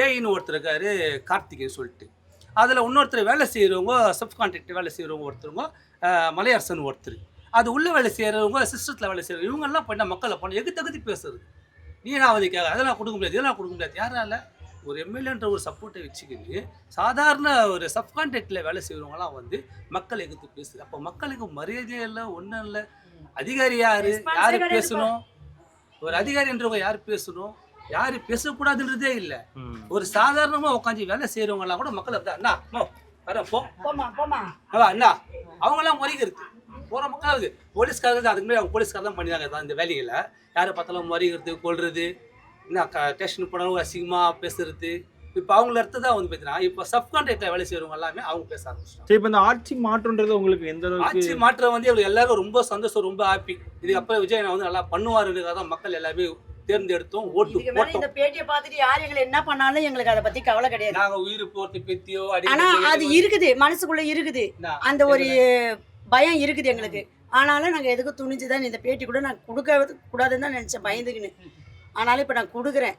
ஏஐன்னு ஒருத்தர் இருக்காரு, கார்த்திகேயன் சொல்லிட்டு. அதில் இன்னொருத்தர் வேலை செய்கிறவங்க, சப் கான்ட்ராக்ட் வேலை செய்கிறவங்க ஒருத்தருங்க, மலையரசன் ஒருத்தர். அது உள்ள வேலை செய்கிறவங்க, சிஸ்டத்தில் வேலை செய்கிறவங்க, இவங்கெல்லாம் பண்ண மக்களை பண்ண எகுத்தகுதி பேசுறது. நீ என்ன அவதி கேட்க, அதெல்லாம் கொடுக்க முடியாது, இதெல்லாம் கொடுக்க முடியாது. யாரால? ஒரு எம்எல்ஏன்ற ஒரு சப்போர்ட்டை வச்சுக்கிட்டு சாதாரண ஒரு சப் கான்ட்ராக்டில் வேலை செய்கிறவங்களாம் வந்து மக்கள் எதிர்த்து பேசுது. அப்போ மக்களுக்கு மரியாதையே இல்லை, ஒன்றும் இல்லை. அதிகாரி யாரு பேசணும்? ஒரு அதிகாரின்றவங்க யார் பேசணும், யாரு பேசக்கூடாதுன்றதே இல்லை. ஒரு சாதாரணமாக உட்காந்து வேலை செய்கிறவங்கலாம் கூட மக்களை அண்ணா வர போ அண்ணா அவங்களாம் முறைகிறது. போகிற மக்களாவது போலீஸ்காரங்க அதுக்கு முன்னாடி அவங்க போலீஸ்கார தான் பண்ணிடுறாங்க இந்த வேலைகளை. யாரை பார்த்தாலும் முறைகிறது, கொள்வது, என்ன ஸ்டேஷனுக்கு போனவங்க அசிங்கமாக பேசுறது. இப்போ அவங்கள இடத்து தான் வந்து பார்த்தீங்கன்னா இப்போ சப் கான்ட்ராக்டில் வேலை செய்கிறவங்க எல்லாமே அவங்க பேச ஆரம்பிச்சிட்டாங்க. இப்போ இந்த ஆட்சி மாற்றம்ன்றது உங்களுக்கு எந்த அளவுக்கு? ஆட்சி மாற்றம் வந்து இவங்க எல்லாரும் ரொம்ப சந்தோஷம், ரொம்ப ஹாப்பி. இதுக்கப்புறம் விஜய் நான் வந்து நல்லா பண்ணுவாருன்றதுக்காக தான் மக்கள் எல்லாமே தேர்ந்தெடுத்தோம், ஓட்டு போட்டோம். இந்த பேட்டியை பார்த்துட்டு யார் எங்களை என்ன பண்ணாலும் எங்களுக்கு அதை பத்தி கவலை கிடையாது. நாங்க உயிர் போறது பெத்தியோ ஆனா அது இருக்குது, மனசுக்குள்ள இருக்குது, அந்த ஒரு பயம் இருக்குது எங்களுக்கு. ஆனாலும் நாங்க எதுக்கு துணிஞ்சுதான் இந்த பேட்டி கூட நான் கொடுக்க கூடாதுன்னு தான் நினைச்சேன், பயந்துக்குன்னு. ஆனாலும் இப்ப நான் கொடுக்குறேன்.